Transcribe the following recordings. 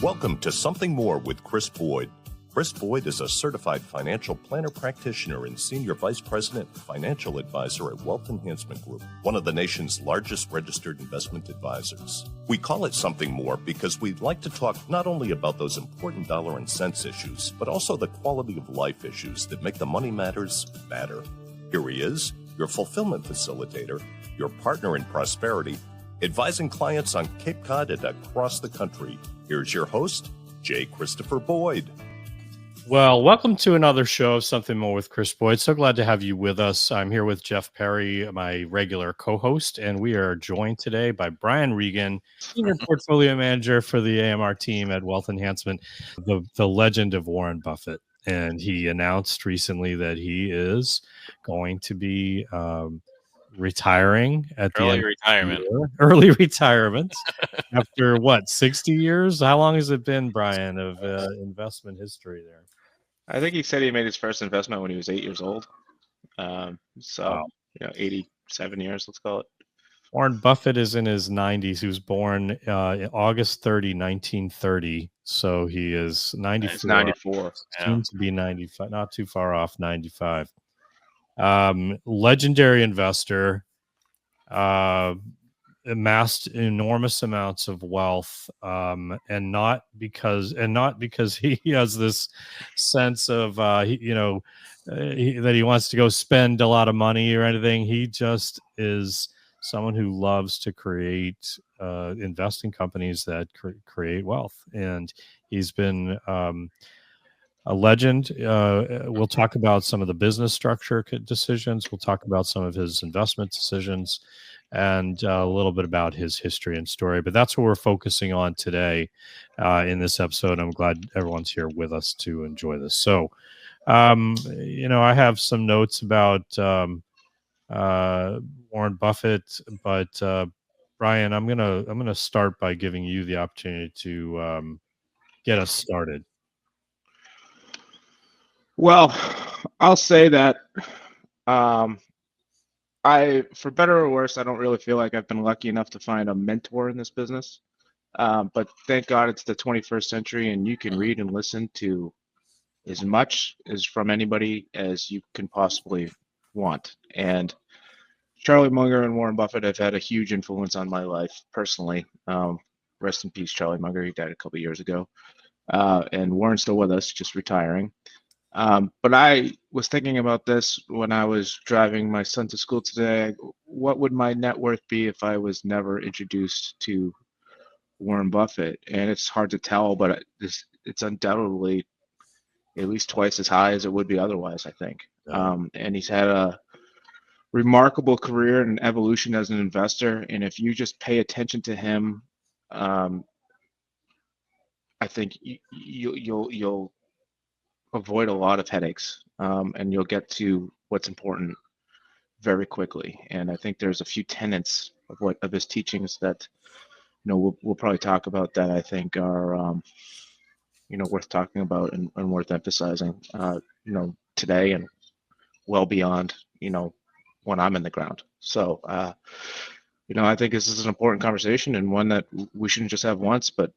Welcome to Something More with Chris Boyd. Chris Boyd is a certified financial planner practitioner and senior vice president financial advisor at Wealth Enhancement Group, one of the nation's largest registered investment advisors. We call it Something More because we'd like to talk not only about those important dollar and cents issues, but also the quality of life issues that make the money matters matter. Here he is, your fulfillment facilitator, your partner in prosperity, advising clients on Cape Cod and across the country. Here's your host, J. Christopher Boyd. Well, welcome to another show of Something More with Chris Boyd. So glad to have you with us. I'm here with Jeff Perry, my regular co-host, and we are joined today by Brian Regan, Senior Portfolio Manager for the AMR team at Wealth Enhancement, the legend of Warren Buffett. And he announced recently that he is going to be retiring at the end early retirement after what, 60 years? How long has it been, Brian, of investment history there? I think he said he made his first investment when he was 8 years old. Wow. 87 years, let's call it. Warren Buffett is in his 90s. He was born August 30, 1930. So he is 94. It's 94. Soon to be 95, not too far off 95. Legendary investor, amassed enormous amounts of wealth, and not because he has this sense of that he wants to go spend a lot of money or anything. He just is someone who loves to create investing companies that create wealth, and he's been a legend. We'll talk about some of the business structure decisions. We'll talk about some of his investment decisions and a little bit about his history and story. But that's what we're focusing on today in this episode. I'm glad everyone's here with us to enjoy this. So, I have some notes about Warren Buffett, but Brian, I'm gonna start by giving you the opportunity to get us started. Well, I'll say that for better or worse, I don't really feel like I've been lucky enough to find a mentor in this business. But thank God it's the 21st century and you can read and listen to as much as from anybody as you can possibly want. And Charlie Munger and Warren Buffett have had a huge influence on my life personally. Rest in peace, Charlie Munger. He died a couple of years ago. And Warren's still with us, just retiring. But I was thinking about this when I was driving my son to school today. What would my net worth be if I was never introduced to Warren Buffett? And it's hard to tell, but it's undoubtedly at least twice as high as it would be otherwise, I think. And he's had a remarkable career and evolution as an investor. And if you just pay attention to him, I think you'll avoid a lot of headaches, and you'll get to what's important very quickly. And I think there's a few tenets of his teachings that we'll probably talk about that I think are worth talking about and worth emphasizing today and well beyond when I'm in the ground. So I think this is an important conversation and one that we shouldn't just have once, but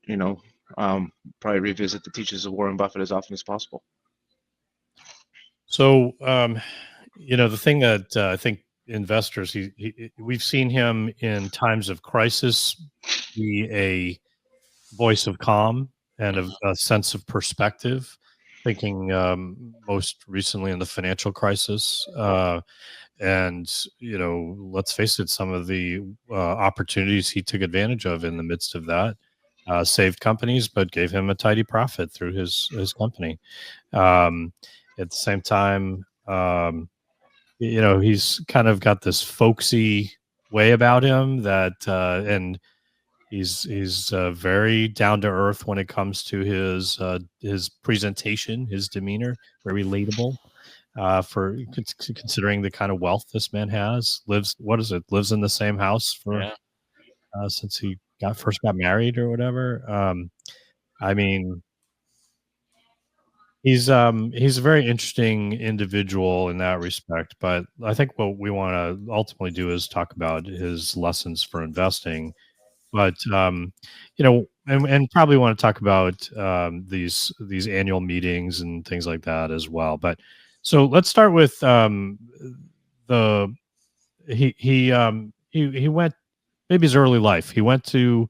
probably revisit the teachings of Warren Buffett as often as possible. So, the thing that I think investors, we've seen him in times of crisis be a voice of calm and a sense of perspective, thinking most recently in the financial crisis. And, let's face it, some of the opportunities he took advantage of in the midst of that saved companies, but gave him a tidy profit through his company. At the same time, he's kind of got this folksy way about him that, and he's very down to earth when it comes to his presentation, his demeanor, very relatable. For considering the kind of wealth this man has, lives in the same house since he first got married or whatever. He's a very interesting individual in that respect, but I think what we want to ultimately do is talk about his lessons for investing But and probably want to talk about these annual meetings and things like that as well. But so let's start with the he went, maybe his early life. He went to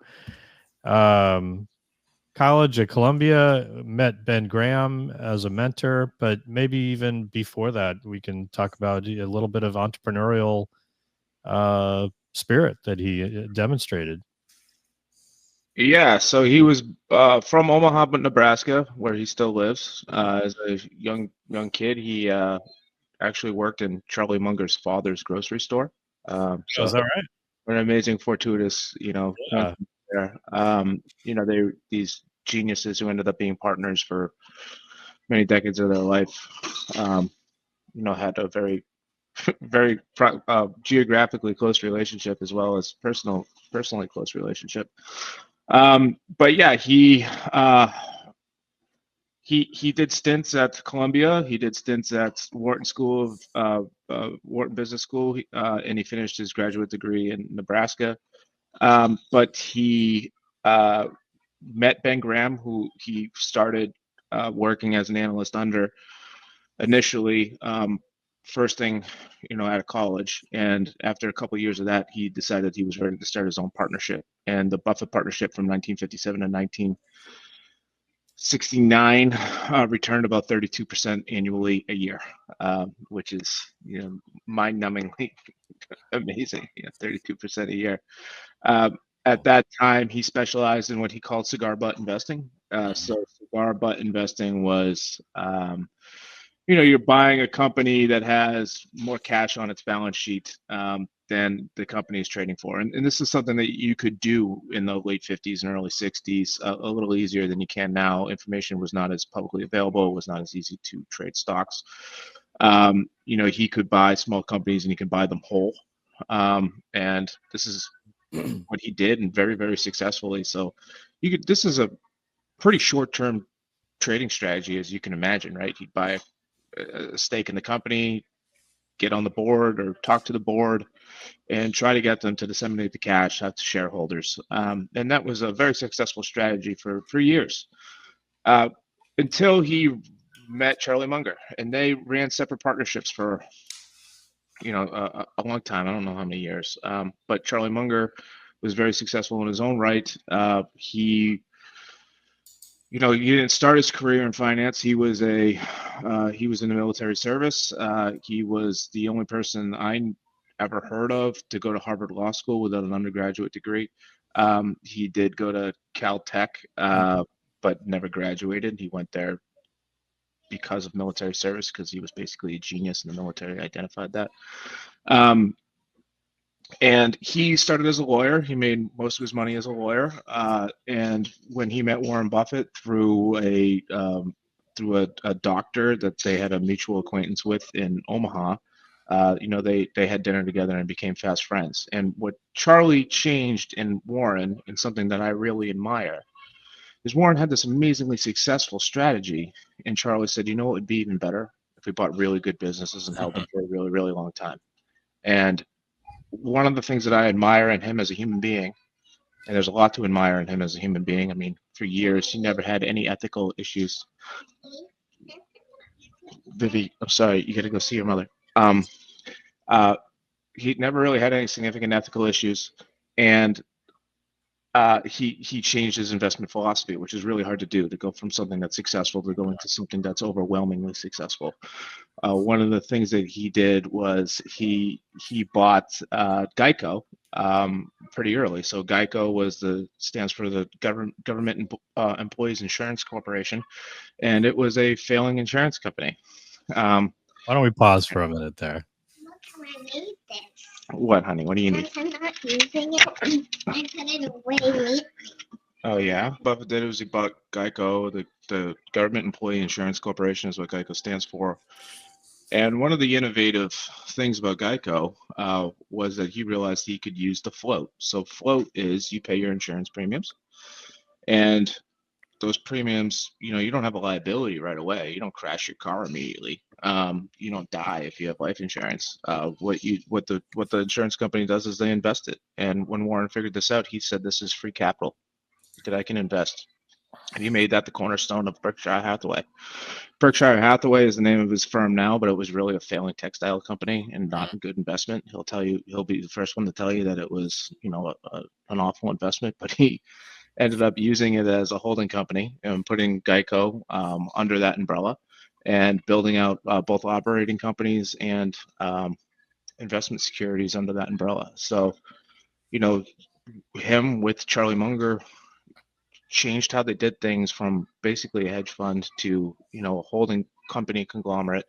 college at Columbia, met Ben Graham as a mentor, but maybe even before that, we can talk about a little bit of entrepreneurial spirit that he demonstrated. Yeah, so he was from Omaha, Nebraska, where he still lives. As a young kid, he actually worked in Charlie Munger's father's grocery store. Oh, So is that right? an amazing, fortuitous, Yeah. coincidence there. They these geniuses who ended up being partners for many decades of their life. Had a very, very geographically close relationship as well as personally close relationship. But yeah, he did stints at Columbia. He did stints at Wharton School of Wharton Business School, and he finished his graduate degree in Nebraska. But he met Ben Graham, who he started working as an analyst under initially. First thing, out of college, and after a couple of years of that, he decided he was ready to start his own partnership, and the Buffett partnership from 1957 to 1969 returned about 32% annually a year, which is mind-numbingly amazing. 32% a year. At that time, he specialized in what he called cigar butt investing. So cigar butt investing was you're buying a company that has more cash on its balance sheet than the company is trading for. And this is something that you could do in the late 50s and early 60s a little easier than you can now. Information was not as publicly available. It was not as easy to trade stocks. He could buy small companies and he could buy them whole. And this is what he did, and very, very successfully. So this is a pretty short-term trading strategy, as you can imagine, right? He'd buy a stake in the company, get on the board or talk to the board, and try to get them to disseminate the cash out to shareholders. And that was a very successful strategy for years, until he met Charlie Munger, and they ran separate partnerships for a long time. I don't know how many years, but Charlie Munger was very successful in his own right. He didn't start his career in finance. He was in the military service. He was the only person I ever heard of to go to Harvard Law School without an undergraduate degree. He did go to Caltech, but never graduated. He went there because of military service, because he was basically a genius in the military, identified that. And he started as a lawyer. He made most of his money as a lawyer. And when he met Warren Buffett through a doctor that they had a mutual acquaintance with in Omaha, they had dinner together and became fast friends. And what Charlie changed in Warren, and something that I really admire, is Warren had this amazingly successful strategy, and Charlie said, it would be even better if we bought really good businesses and held them for a really, really long time. And one of the things that I admire in him as a human being, and there's a lot to admire in him as a human being. I mean, for years, he never had any ethical issues. Vivi, I'm sorry, you got to go see your mother. He never really had any significant ethical issues, and he changed his investment philosophy, which is really hard to do, to go from something that's successful to going to something that's overwhelmingly successful. One of the things that he did was he bought Geico pretty early. So Geico stands for the Government Employees Insurance Corporation, and it was a failing insurance company. Why don't we pause for a minute there? Look, I made this. What, honey? What do you need? I'm not using it. I put it away neatly. Oh yeah, Buffett did. He bought Geico. The Government Employee Insurance Corporation is what Geico stands for. And one of the innovative things about Geico was that he realized he could use the float. So float is you pay your insurance premiums, and those premiums, you don't have a liability right away. You don't crash your car immediately. You don't die if you have life insurance. What the insurance company does is they invest it. And when Warren figured this out, he said, "This is free capital that I can invest." And he made that the cornerstone of Berkshire Hathaway. Berkshire Hathaway is the name of his firm now, but it was really a failing textile company and not a good investment. He'll be the first one to tell you that it was, an awful investment, but he ended up using it as a holding company and putting Geico under that umbrella and building out both operating companies and investment securities under that umbrella. So, him with Charlie Munger changed how they did things from basically a hedge fund to, a holding company conglomerate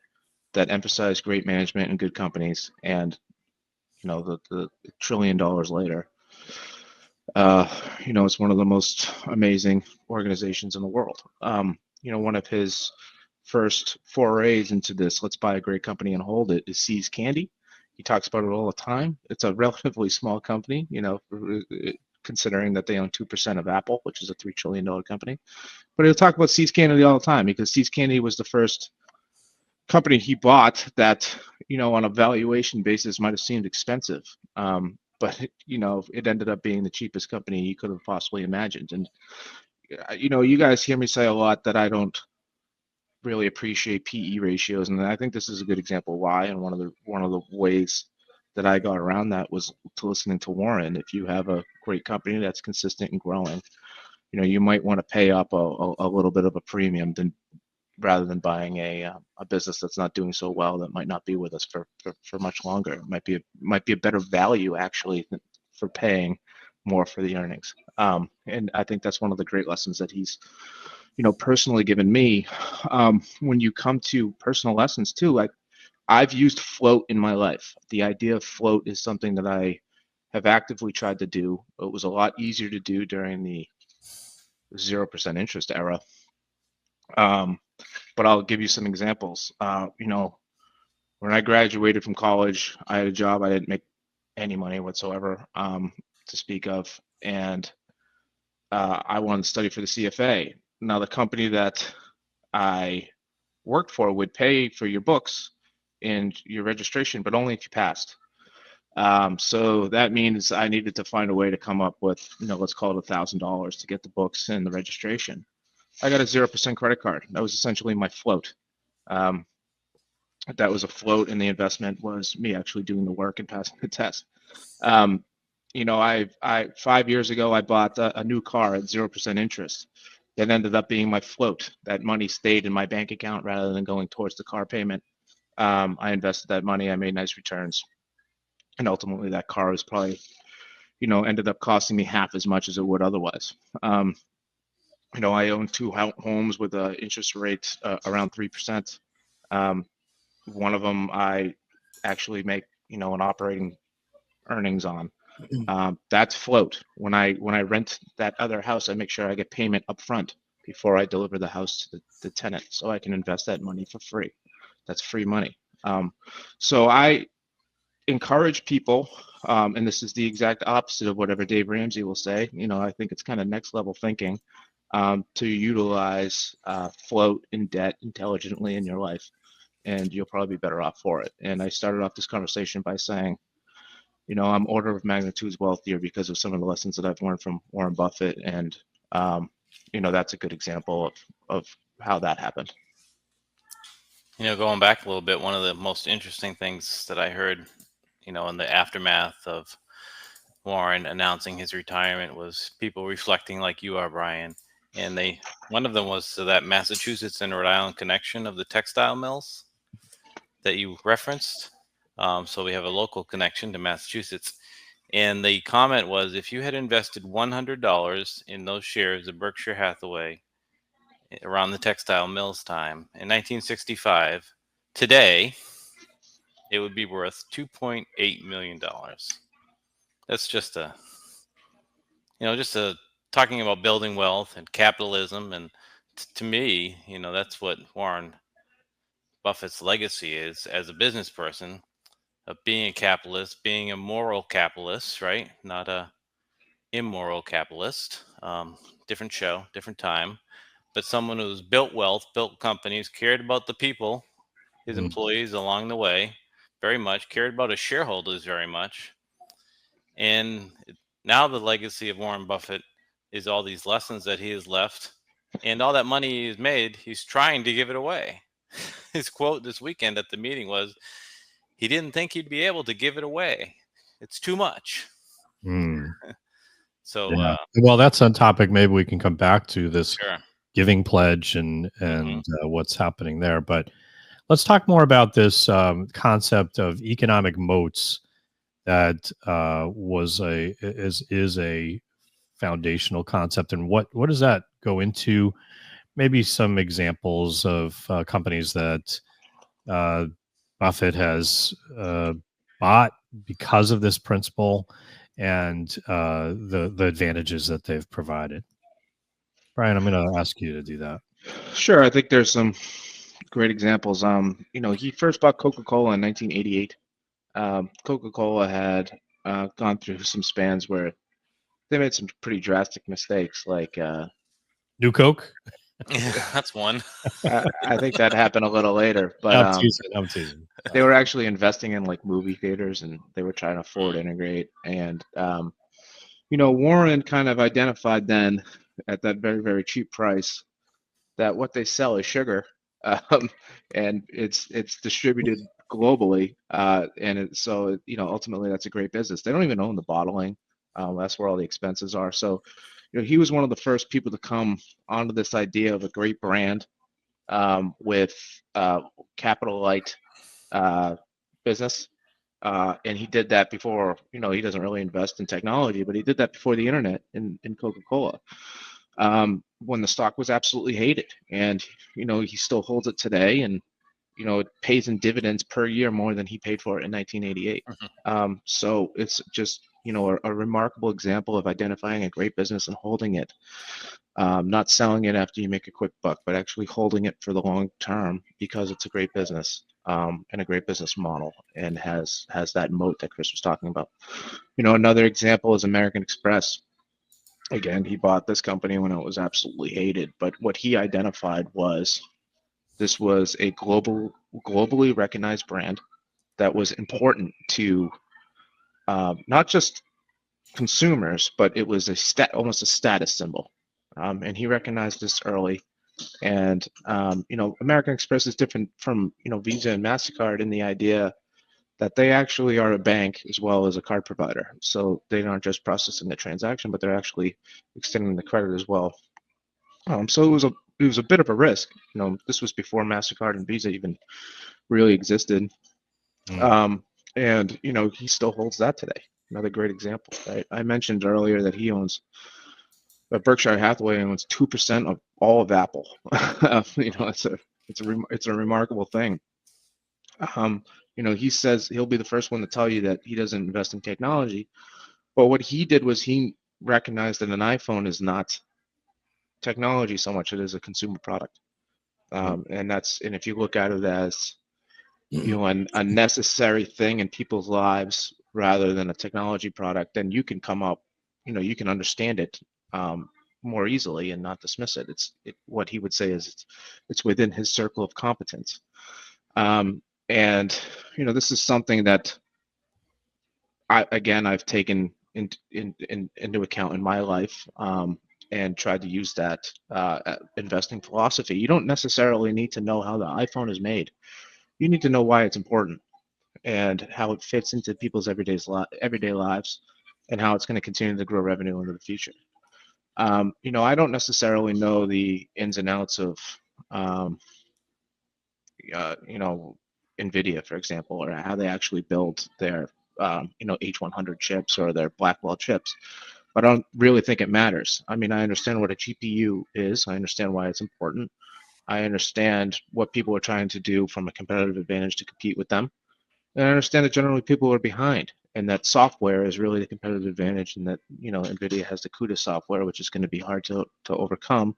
that emphasized great management and good companies. And, the $1 trillion later, it's one of the most amazing organizations in the world. One of his first forays into this, let's buy a great company and hold it, is See's Candy. He talks about it all the time. It's a relatively small company, considering that they own 2% of Apple, which is a $3 trillion company. But he'll talk about See's Candy all the time because See's Candy was the first company he bought that, on a valuation basis might have seemed expensive. But it ended up being the cheapest company he could have possibly imagined. And you guys hear me say a lot that I don't really appreciate PE ratios, and I think this is a good example why. And one of the ways that I got around that was to listening to Warren. If you have a great company that's consistent and growing, you might want to pay up a little bit of a premium rather than buying a business that's not doing so well, that might not be with us for much longer. It might be a better value actually for paying more for the earnings. And I think that's one of the great lessons that he's personally given me. When you come to personal lessons too, I've used float in my life. The idea of float is something that I have actively tried to do. It was a lot easier to do during the 0% interest era. But I'll give you some examples. When I graduated from college, I had a job. I didn't make any money whatsoever to speak of, and I wanted to study for the CFA. Now, the company that I worked for would pay for your books and your registration, but only if you passed. So that means I needed to find a way to come up with, let's call it $1,000 to get the books and the registration. I got a 0% credit card. That was essentially my float. That was a float, and the investment was me actually doing the work and passing the test. I 5 years ago, I bought a new car at 0% interest. That ended up being my float. That money stayed in my bank account rather than going towards the car payment. I invested that money. I made nice returns. And ultimately, that car was probably, ended up costing me half as much as it would otherwise. I own two homes with an interest rate around 3%. One of them I actually make, an operating earnings on. That's float. When I rent that other house, I make sure I get payment up front before I deliver the house to the tenant, so I can invest that money for free. That's free money. So I encourage people, and this is the exact opposite of whatever Dave Ramsey will say. I think it's kind of next level thinking to utilize float and debt intelligently in your life, and you'll probably be better off for it. And I started off this conversation by saying, I'm order of magnitudes wealthier because of some of the lessons that I've learned from Warren Buffett, and that's a good example of how that happened. Going back a little bit, one of the most interesting things that I heard, in the aftermath of Warren announcing his retirement was people reflecting like you are, Brian. And one of them was that Massachusetts and Rhode Island connection of the textile mills that you referenced. So we have a local connection to Massachusetts. And the comment was, if you had invested $100 in those shares of Berkshire Hathaway around the textile mills time in 1965, today it would be worth $2.8 million. That's just talking about building wealth and capitalism. And to me, that's what Warren Buffett's legacy is as a business person, of being a capitalist, being a moral capitalist, right? Not a immoral capitalist. Different show, different time, but someone who's built wealth, built companies, cared about the people, his Mm. employees along the way very much, cared about his shareholders very much. And now the legacy of Warren Buffett is all these lessons that he has left, and all that money he's made, he's trying to give it away. His quote this weekend at the meeting was, he didn't think he'd be able to give it away. It's too much. Mm. So, Yeah. Well, that's a topic maybe we can come back to, this sure. giving pledge and what's happening there. But let's talk more about this concept of economic moats that is a foundational concept, and what does that go into? Maybe some examples of companies that Buffett has bought because of this principle, and the advantages that they've provided. Brian, I'm going to ask you to do that. Sure, I think there's some great examples. He first bought Coca-Cola in 1988. Coca-Cola had gone through some spans where they made some pretty drastic mistakes. Like New Coke? That's one. I think that happened a little later, but I'm teasing. they were actually investing in like movie theaters, and they were trying to forward integrate. And Warren kind of identified then at that very, very cheap price that what they sell is sugar, and it's distributed globally, so ultimately that's a great business. They don't even own the bottling. That's where all the expenses are. So he was one of the first people to come onto this idea of a great brand with capital light business. And he did that before, he doesn't really invest in technology, but he did that before the internet in Coca-Cola, when the stock was absolutely hated. And, he still holds it today, and, it pays in dividends per year more than he paid for it in 1988. So it's just, a remarkable example of identifying a great business and holding it. Not selling it after you make a quick buck, but actually holding it for the long term because it's a great business, and a great business model, and has that moat that Chris was talking about. Another example is American Express. Again, he bought this company when it was absolutely hated, but what he identified was this was a globally recognized brand that was important to not just consumers, but it was almost a status symbol. And he recognized this early. And American Express is different from Visa and MasterCard in the idea that they actually are a bank as well as a card provider. So they aren't just processing the transaction, but they're actually extending the credit as well. So it was a bit of a risk. This was before MasterCard and Visa even really existed. And he still holds that today. Another great example. Right? I mentioned earlier that he owns Berkshire Hathaway owns 2% of all of Apple. It's a remarkable thing. He says he'll be the first one to tell you that he doesn't invest in technology, but what he did was he recognized that an iPhone is not technology so much; it is a consumer product. And if you look at it as a necessary thing in people's lives rather than a technology product, then you can come up, you can understand it more easily and not dismiss it. What he would say is it's within his circle of competence. And this is something that I've taken into account in my life, and tried to use that investing philosophy. You don't necessarily need to know how the iPhone is made. You need to know why it's important and how it fits into people's everyday lives, and how it's going to continue to grow revenue into the future. I don't necessarily know the ins and outs of NVIDIA, for example, or how they actually build their H100 chips or their Blackwell chips. But I don't really think it matters. I mean, I understand what a GPU is. I understand why it's important. I understand what people are trying to do from a competitive advantage to compete with them. And I understand that generally people are behind, and that software is really the competitive advantage, and that NVIDIA has the CUDA software, which is going to be hard to overcome.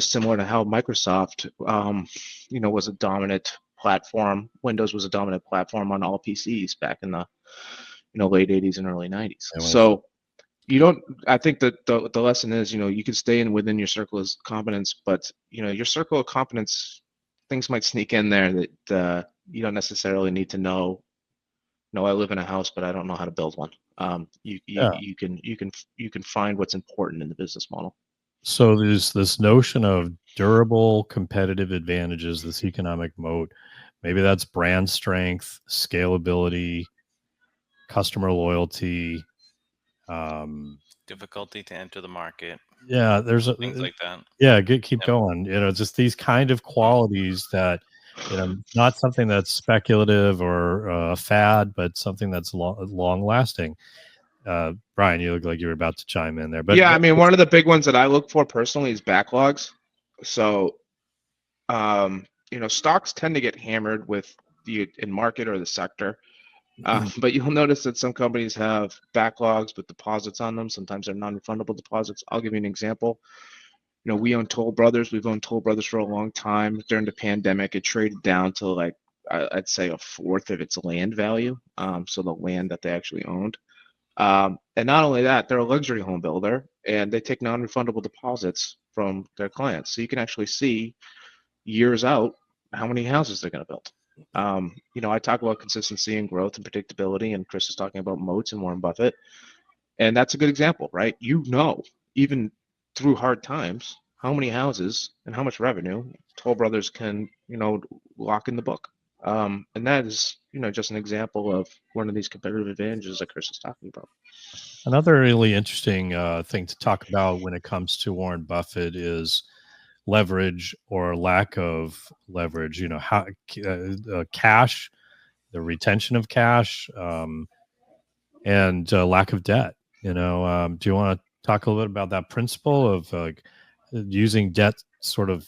Similar to how Microsoft, was a dominant platform. Windows was a dominant platform on all PCs back in the late 80s and early 90s. So I think that the lesson is, you can stay within your circle of competence, but your circle of competence things might sneak in there that you don't necessarily need to know. No, I live in a house, but I don't know how to build one. Yeah. You can find what's important in the business model. So there's this notion of durable competitive advantages, this economic moat. Maybe that's brand strength, scalability, customer loyalty. Difficulty to enter the market, Yeah, there's things like that. yeah, keep Yep. going. Just these kind of qualities that, not something that's speculative or a fad, but something that's long lasting. Brian, you look like you were about to chime in there, but Yeah, I mean, one of the big ones that I look for personally is backlogs. So, stocks tend to get hammered with in market or the sector. But you'll notice that some companies have backlogs with deposits on them. Sometimes they're non-refundable deposits. I'll give you an example. We own Toll Brothers. We've owned Toll Brothers for a long time. During the pandemic, it traded down to like I'd say a fourth of its land value. So the land that they actually owned. And not only that, they're a luxury home builder, and they take non-refundable deposits from their clients. So you can actually see years out how many houses they're going to build. I talk about consistency and growth and predictability, and Chris is talking about moats and Warren Buffett. And that's a good example, right? Even through hard times, how many houses and how much revenue Toll Brothers can, lock in the book. And that is, just an example of one of these competitive advantages that Chris is talking about. another really interesting thing to talk about when it comes to Warren Buffett is leverage or lack of leverage. How cash, the retention of cash, and lack of debt. Do you want to talk a little bit about that principle of using debt sort of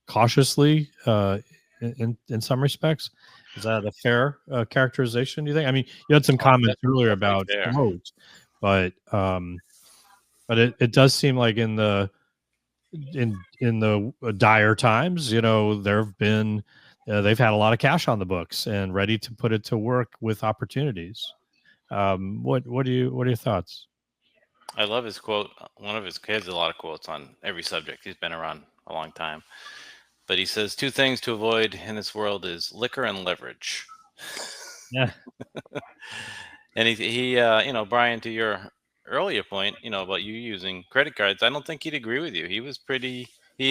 cautiously in some respects? Is that a fair characterization, do you think? I mean, you had some comments earlier about float, but it does seem like in the dire times, there have been they've had a lot of cash on the books and ready to put it to work with opportunities. What are your thoughts? I love his quote. One of his kids, a lot of quotes on every subject. He's been around a long time, but he says 2 things to avoid in this world is liquor and leverage. Yeah. And he Brian, to your earlier point, about you using credit cards, I don't think he'd agree with you. He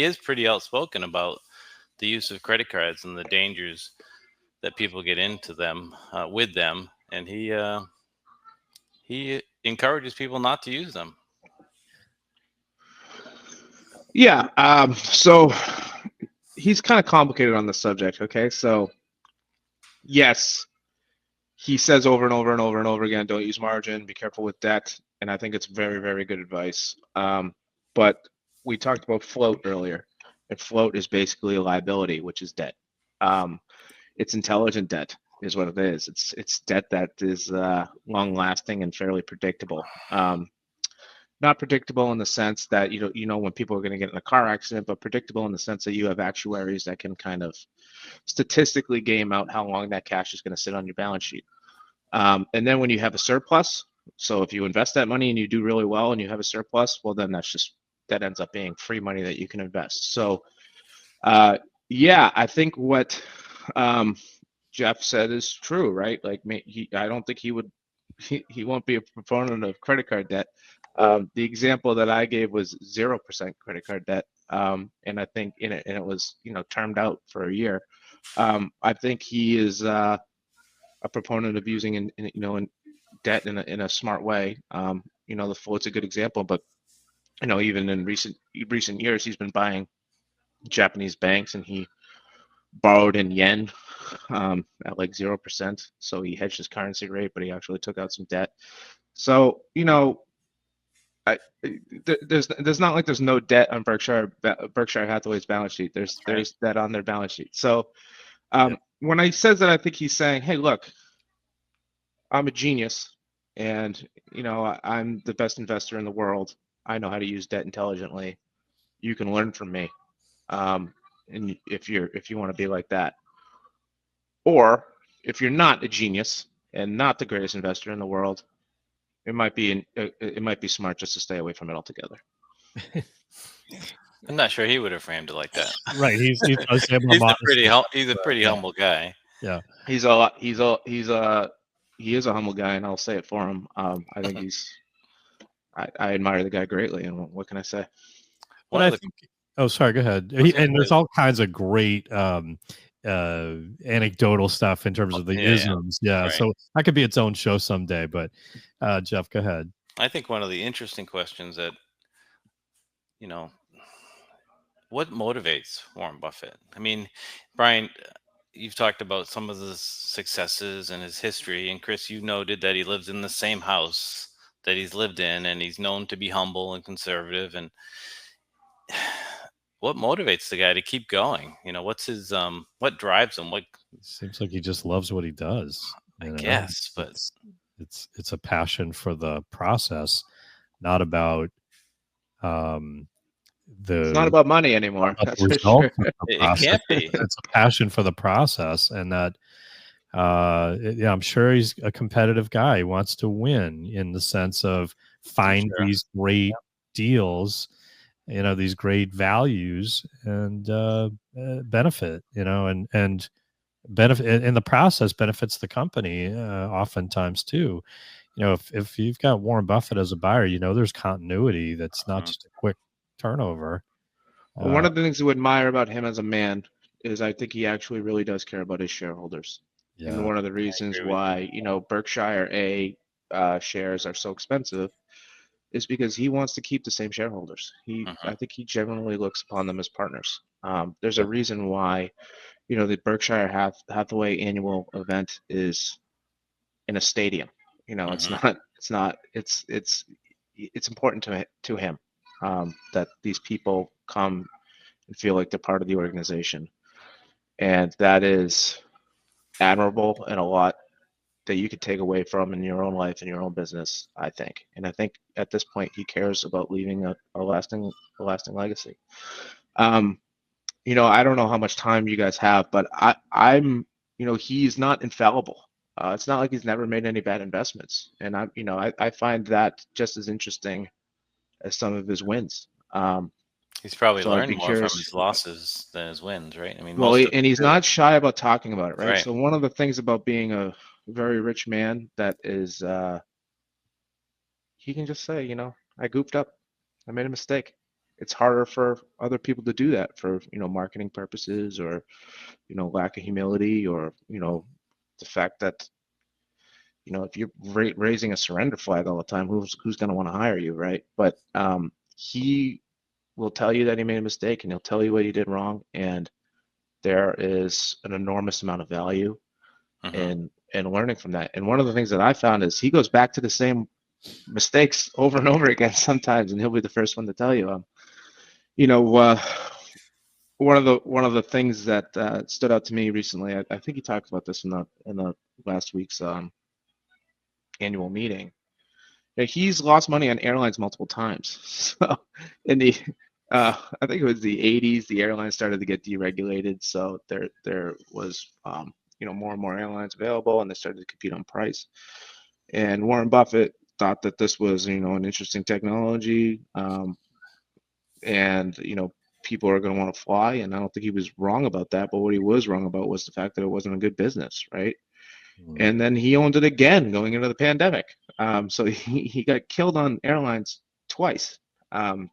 is pretty outspoken about the use of credit cards and the dangers that people get into them with them, and he encourages people not to use them. Yeah. So he's kind of complicated on the subject. Okay. So yes, he says over and over and over and over again, don't use margin, be careful with debt. And I think it's very, very good advice. But we talked about float earlier, and float is basically a liability, which is debt. It's intelligent debt is what it is. It's debt that is long lasting and fairly predictable. Not predictable in the sense that when people are going to get in a car accident, but predictable in the sense that you have actuaries that can kind of statistically game out how long that cash is going to sit on your balance sheet. And then when you have a surplus, so if you invest that money and you do really well and you have a surplus, well, then that ends up being free money that you can invest. So yeah, I think what Jeff said is true, right? Like I don't think he won't be a proponent of credit card debt. The example that I gave was 0% credit card debt, and I think it was termed out for a year. I think he is a proponent of using in debt in a smart way. The float's a good example, but even in recent years, he's been buying Japanese banks, and he borrowed in yen at like 0%. So he hedged his currency rate, but he actually took out some debt. So there's not like there's no debt on Berkshire Hathaway's balance sheet. There's debt on their balance sheet. So when he says that, I think he's saying, hey, look, I'm a genius, and I'm the best investor in the world. I know how to use debt intelligently. You can learn from me, and if you want to be like that, or if you're not a genius and not the greatest investor in the world, it might be smart just to stay away from it altogether. I'm not sure he would have framed it like that. Right. He's I say about He's a modesty. pretty humble guy. Yeah. He is a humble guy, and I'll say it for him. I think I admire the guy greatly, and what can I say? But One I of the think. Oh, sorry. Go ahead. was gonna And there's say- all kinds of great anecdotal stuff in terms of the Yeah, yeah. isms. Yeah. Right. So that could be its own show someday. But Jeff, go ahead. I think one of the interesting questions that, what motivates Warren Buffett? I mean, Brian, you've talked about some of the successes and his history, and Chris, you noted that he lives in the same house that he's lived in, and he's known to be humble and conservative. And what motivates the guy to keep going? What's his what drives him? What Seems like he just loves what he does. I guess, but it's a passion for the process, not about It's not about money anymore. about That's the for results sure. of the it process. can't be. It's a passion for the process, and that yeah, I'm sure he's a competitive guy. He wants to win in the sense of find Sure. these great deals, these great values, and benefit, and benefit in the process, benefits the company oftentimes too. If you've got Warren Buffett as a buyer, there's continuity. That's not just a quick turnover. Well, one of the things I would admire about him as a man is I think he actually really does care about his shareholders. Yeah. And one of the reasons agree with why, Berkshire shares are so expensive is because he wants to keep the same shareholders. I think he generally looks upon them as partners. There's a reason why, the Berkshire Hathaway annual event is in a stadium. It's important to him that these people come and feel like they're part of the organization. And that is admirable and a lot that you could take away from in your own life and your own business, I think. And I think at this point he cares about leaving a lasting legacy. I don't know how much time you guys have, but I'm he's not infallible. It's not like he's never made any bad investments. And I find that just as interesting as some of his wins. He's probably So I'd learned be more from curious. his losses than his wins, right? I mean, Well, most of and he's not shy about talking about it, right? Right. So one of the things about being a very rich man that is, he can just say, I goofed up, I made a mistake. It's harder for other people to do that for, marketing purposes or, lack of humility or, the fact that, if you're raising a surrender flag all the time, who's going to want to hire you, right? But he will tell you that he made a mistake and he'll tell you what he did wrong. And there is an enormous amount of value in learning from that. And one of the things that I found is he goes back to the same mistakes over and over again sometimes, and he'll be the first one to tell you. One of the things that stood out to me recently, I think he talked about this in the last week's annual meeting. He's lost money on airlines multiple times. So in the I think it was the 80s, the airlines started to get deregulated. So there was more and more airlines available, and they started to compete on price. And Warren Buffett thought that this was an interesting technology, and people are going to want to fly. And I don't think he was wrong about that. But what he was wrong about was the fact that it wasn't a good business, right? And then he owned it again going into the pandemic. So he got killed on airlines twice. One,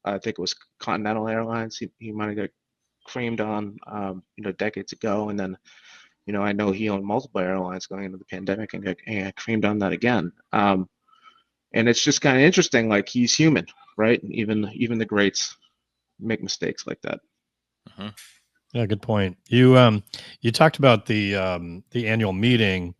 I think it was Continental Airlines. He might have got creamed on, decades ago. And then, I know he owned multiple airlines going into the pandemic and got creamed on that again. And it's just kind of interesting. Like, he's human, right? Even the greats make mistakes like that. Yeah, good point. You talked about the annual meeting,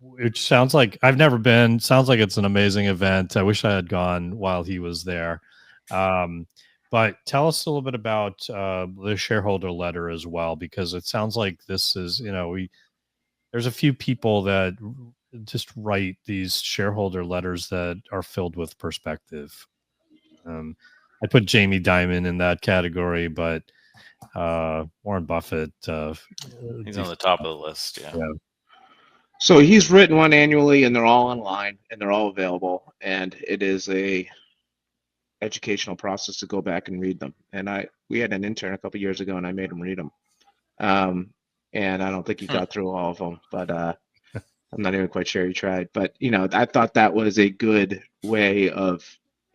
which sounds like I've never been. Sounds like it's an amazing event. I wish I had gone while he was there. But tell us a little bit about the shareholder letter as well, because it sounds like this is, there's a few people that just write these shareholder letters that are filled with perspective. I put Jamie Dimon in that category, but Warren Buffett, he's on the top of the list. Yeah. So he's written one annually, and they're all online and they're all available. And it is educational process to go back and read them. And we had an intern a couple years ago, and I made him read them. And I don't think he got through all of them, but I'm not even quite sure he tried. But I thought that was a good way of,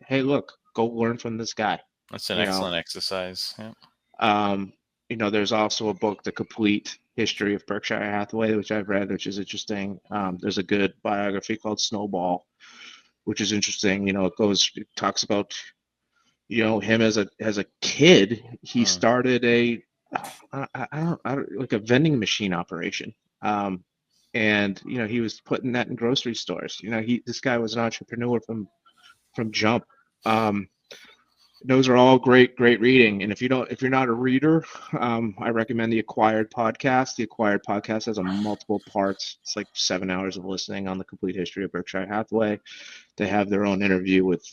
hey, look, go learn from this guy. That's an excellent exercise. Yeah. There's also a book, The Complete History of Berkshire Hathaway, which I've read, which is interesting. There's a good biography called Snowball, which is interesting. It talks about, him as a kid. He started like a vending machine operation. And he was putting that in grocery stores. This guy was an entrepreneur from jump. Those are all great reading. And if you're not a reader, I recommend the Acquired podcast. The Acquired podcast has a multiple parts. It's like 7 hours of listening on the complete history of Berkshire Hathaway. They have their own interview with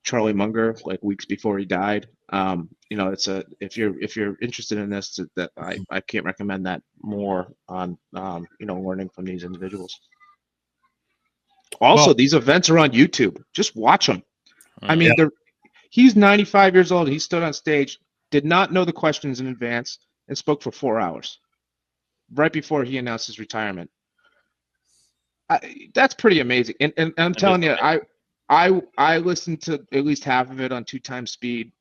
Charlie Munger, like weeks before he died. If you're interested in this, that I can't recommend that more on learning from these individuals. Also, these events are on YouTube. Just watch them. I mean, he's 95 years old. He stood on stage, did not know the questions in advance, and spoke for 4 hours right before he announced his retirement. That's pretty amazing. And I'm telling you, I listened to at least half of it on 2x speed.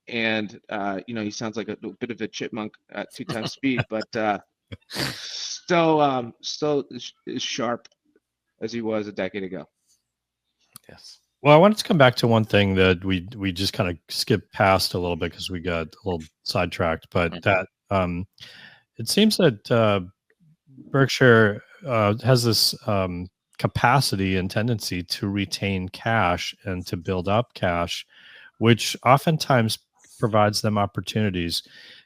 He sounds like a bit of a chipmunk at 2x speed, but still as sharp as he was a decade ago. Yes. Well, I wanted to come back to one thing that we just kind of skipped past a little bit because we got a little sidetracked, but that it seems that Berkshire has this capacity and tendency to retain cash and to build up cash, which oftentimes provides them opportunities.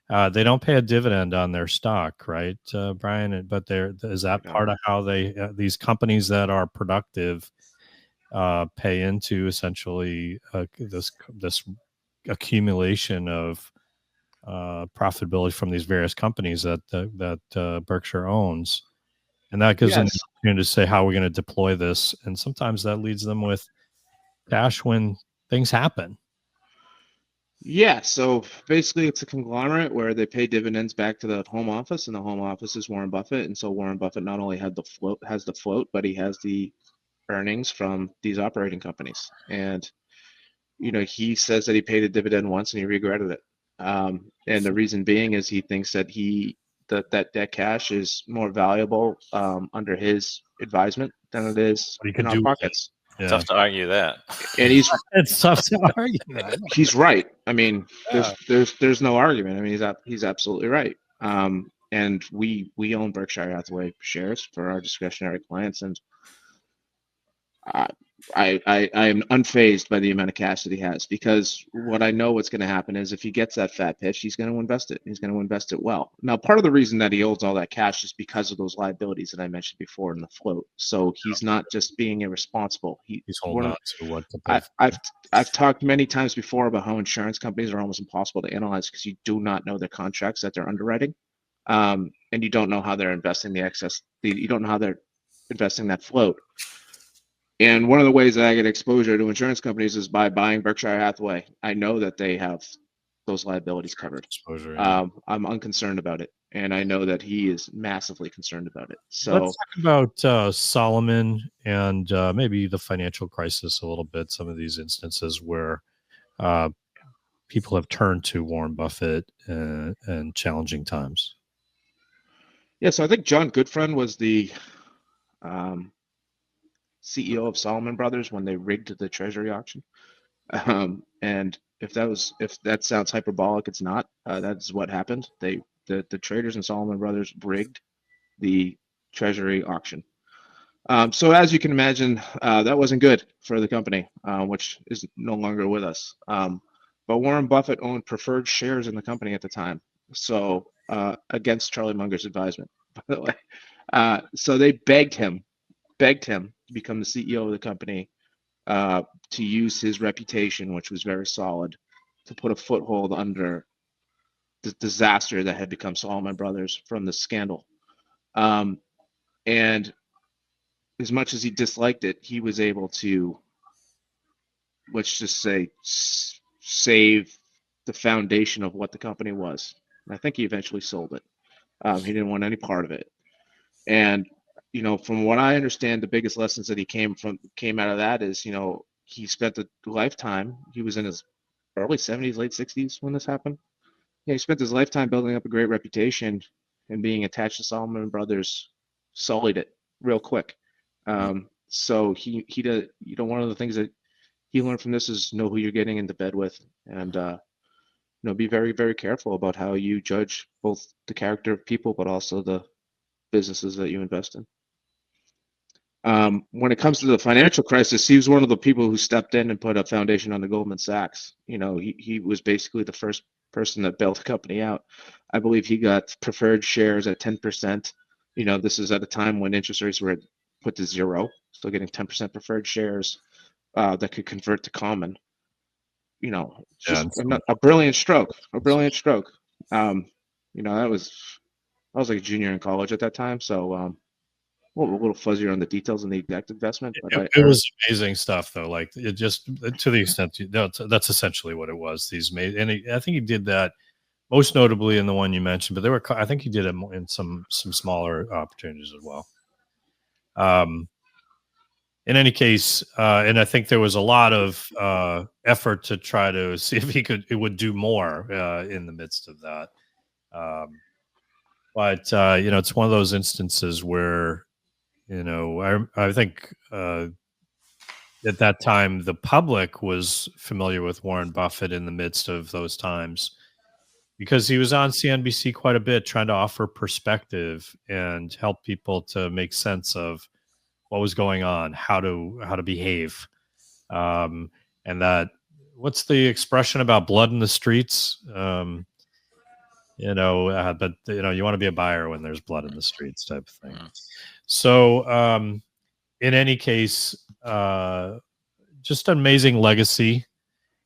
They don't pay a dividend on their stock, right, Brian? But is that part of how these companies that are productive pay into essentially this accumulation of profitability from these various companies that Berkshire owns, and that gives them the opportunity to say how we're going to deploy this, and sometimes that leads them with cash when things happen. Yeah, so basically it's a conglomerate where they pay dividends back to the home office, and the home office is Warren Buffett, and so Warren Buffett not only has the float, but he has the earnings from these operating companies. And he says that he paid a dividend once and he regretted it. And the reason being is he thinks that that cash is more valuable under his advisement than it is in our pockets. Yeah. Tough to argue that. And it's tough to argue that. He's right. I mean, there's no argument. I mean, he's absolutely right. And we own Berkshire Hathaway shares for our discretionary clients, and I am unfazed by the amount of cash that he has, because what I know what's going to happen is if he gets that fat pitch, he's going to invest it. He's going to invest it well. Now, part of the reason that he holds all that cash is because of those liabilities that I mentioned before in the float. So he's not just being irresponsible. He's holding on to what I've talked many times before about how insurance companies are almost impossible to analyze because you do not know the contracts that they're underwriting, and you don't know how they're investing the excess. You don't know how they're investing that float. And one of the ways that I get exposure to insurance companies is by buying Berkshire Hathaway. I know that they have those liabilities covered. Exposure, yeah. I'm unconcerned about it, and I know that he is massively concerned about it. So let's talk about Solomon and maybe the financial crisis a little bit. Some of these instances where people have turned to Warren Buffett in challenging times. Yeah, so I think John Goodfriend was the CEO of Solomon Brothers when they rigged the treasury auction. And if that sounds hyperbolic, it's not. That's what happened. The traders in Solomon Brothers rigged the treasury auction. So as you can imagine, that wasn't good for the company, which is no longer with us. But Warren Buffett owned preferred shares in the company at the time, so against Charlie Munger's advisement, by the way. So they begged him to become the CEO of the company, to use his reputation, which was very solid, to put a foothold under the disaster that had become Solomon Brothers from the scandal. And as much as he disliked it, he was able to let's just say, save the foundation of what the company was. And I think he eventually sold it. He didn't want any part of it. And from what I understand, the biggest lessons that he came out of that is, he spent a lifetime. He was in his early 70s, late 60s when this happened. Yeah, he spent his lifetime building up a great reputation, and being attached to Solomon Brothers sullied it real quick. So he did. One of the things that he learned from this is know who you're getting into bed with, and be very, very careful about how you judge both the character of people, but also the businesses that you invest in. When it comes to the financial crisis, he was one of the people who stepped in and put a foundation on the Goldman Sachs. He was basically the first person that bailed the company out. I believe he got preferred shares at 10%. This is at a time when interest rates were put to zero, so getting 10% preferred shares that could convert to common. Just a brilliant stroke. A brilliant stroke. I was like a junior in college at that time, so a little fuzzier on the details and the exact investment. But it was amazing stuff, though. Like, it just, to the extent that's essentially what it was. I think he did that most notably in the one you mentioned, but I think he did it in some smaller opportunities as well. In any case, and I think there was a lot of effort to try to see if it would do more in the midst of that. But it's one of those instances where, I think at that time the public was familiar with Warren Buffett in the midst of those times, because he was on CNBC quite a bit trying to offer perspective and help people to make sense of what was going on, how to behave. And that, what's the expression about blood in the streets? But you want to be a buyer when there's blood in the streets, type of thing. So in any case, just an amazing legacy,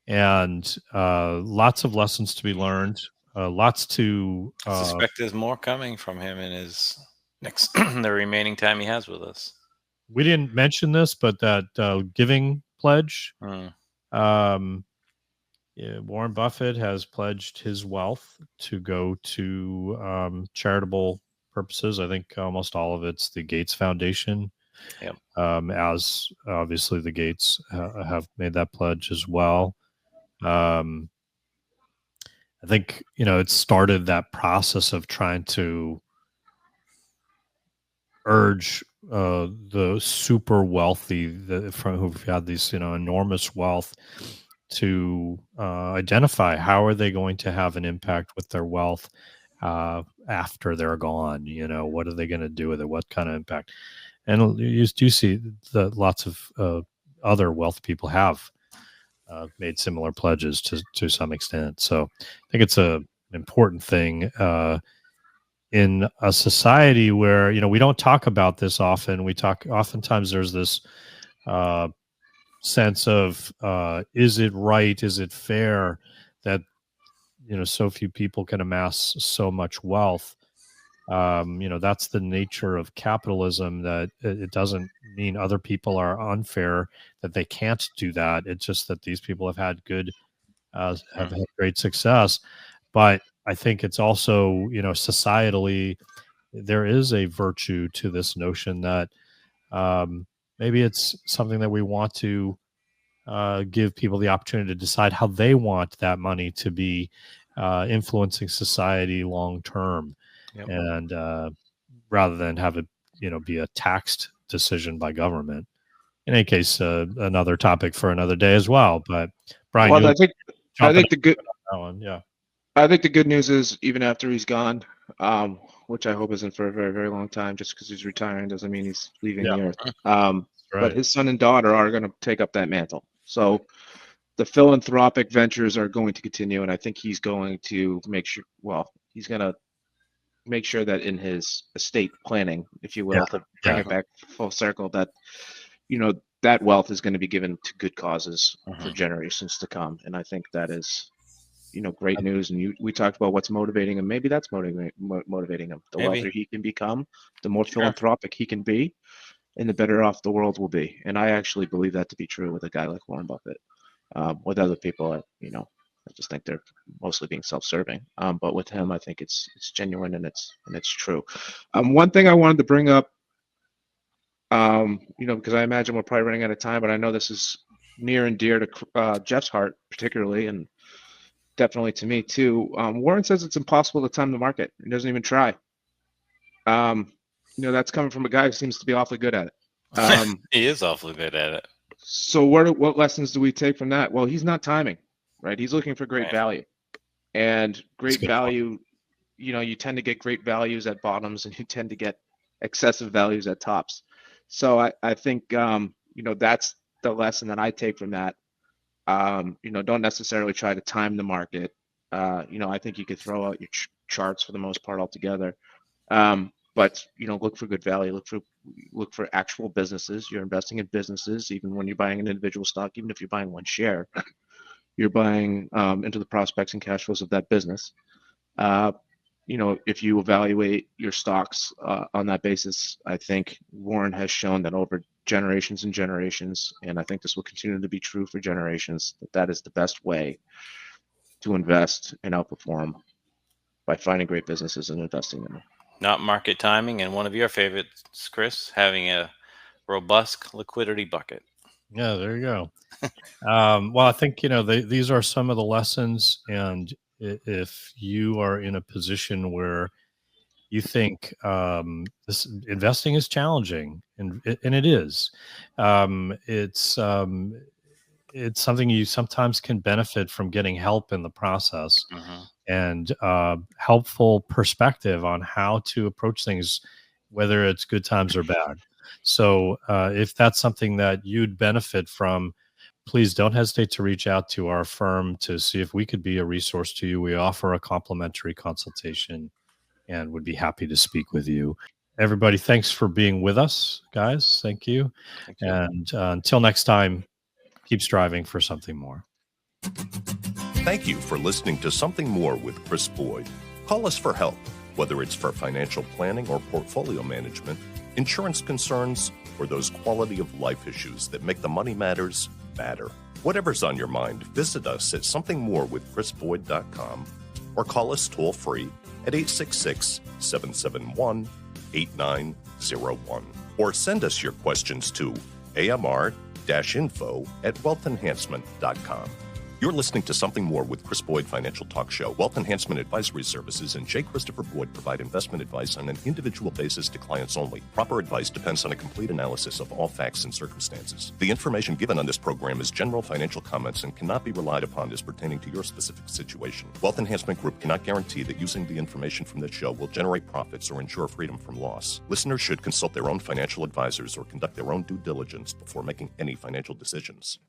and lots of lessons to be learned. Lots to I suspect there's more coming from him in his next the remaining time he has with us. We didn't mention this, but that giving pledge. Warren Buffett has pledged his wealth to go to charitable purposes. I think almost all of it's the Gates Foundation. Yep. As obviously the Gates have made that pledge as well. I think, it started that process of trying to urge the super wealthy who've had these, enormous wealth to identify how are they going to have an impact with their wealth after they're gone. What are they going to do with it? What kind of impact? And you do see that lots of other wealth people have made similar pledges to some extent. So I think it's an important thing in a society where, we don't talk about this often. Oftentimes there's this sense of, is it right? Is it fair that, so few people can amass so much wealth? That's the nature of capitalism, that it doesn't mean other people are unfair, that they can't do that. It's just that these people have had have had great success. But I think it's also, societally, there is a virtue to this notion that maybe it's something that we want to give people the opportunity to decide how they want that money to be influencing society long term. Yep. And rather than have it, be a taxed decision by government. In any case, another topic for another day as well. But Brian, I think the good that one, yeah. I think the good news is, even after he's gone, which I hope isn't for a very, very long time, just because he's retiring doesn't mean he's leaving the earth. Right. But his son and daughter are going to take up that mantle. So the philanthropic ventures are going to continue, and I think he's going to make sure. Well, he's going to make sure that in his estate planning, if you will, to bring it back full circle, that that wealth is going to be given to good causes for generations to come. And I think that is, great news. And we talked about what's motivating him. Maybe that's motivating him. The wealthier he can become, the more philanthropic he can be, and the better off the world will be. And I actually believe that to be true with a guy like Warren Buffett. With other people, I just think they're mostly being self-serving. But with him, I think it's genuine and it's true. One thing I wanted to bring up, because I imagine we're probably running out of time, but I know this is near and dear to Jeff's heart, particularly, and definitely to me too. Warren says it's impossible to time the market. He doesn't even try. That's coming from a guy who seems to be awfully good at it. He is awfully good at it. So what lessons do we take from that? Well, he's not timing, right? He's looking for great value, and great value. You tend to get great values at bottoms, and you tend to get excessive values at tops. So I think that's the lesson that I take from that. Don't necessarily try to time the market. I think you could throw out your charts for the most part altogether. But look for good value. Look for actual businesses. You're investing in businesses, even when you're buying an individual stock. Even if you're buying one share, you're buying into the prospects and cash flows of that business. If you evaluate your stocks on that basis, I think Warren has shown that over generations and generations, and I think this will continue to be true for generations, that is the best way to invest and outperform, by finding great businesses and investing in them. Not market timing, and one of your favorites, Chris, having a robust liquidity bucket. Yeah, there you go. Well, I think, these are some of the lessons. And if you are in a position where you think this investing is challenging, and it is, it's something you sometimes can benefit from getting help in the process. And helpful perspective on how to approach things, whether it's good times or bad. So if that's something that you'd benefit from, please don't hesitate to reach out to our firm to see if we could be a resource to you. We offer a complimentary consultation and would be happy to speak with you. Everybody, thanks for being with us, guys. Thank you. Thank you. And until next time, keep striving for something more. Thank you for listening to Something More with Chris Boyd. Call us for help, whether it's for financial planning or portfolio management, insurance concerns, or those quality of life issues that make the money matters matter. Whatever's on your mind, visit us at somethingmorewithchrisboyd.com or call us toll free at 866-771-8901. Or send us your questions to amr-info@wealthenhancement.com. You're listening to Something More with Chris Boyd Financial Talk Show. Wealth Enhancement Advisory Services and J. Christopher Boyd provide investment advice on an individual basis to clients only. Proper advice depends on a complete analysis of all facts and circumstances. The information given on this program is general financial comments and cannot be relied upon as pertaining to your specific situation. Wealth Enhancement Group cannot guarantee that using the information from this show will generate profits or ensure freedom from loss. Listeners should consult their own financial advisors or conduct their own due diligence before making any financial decisions.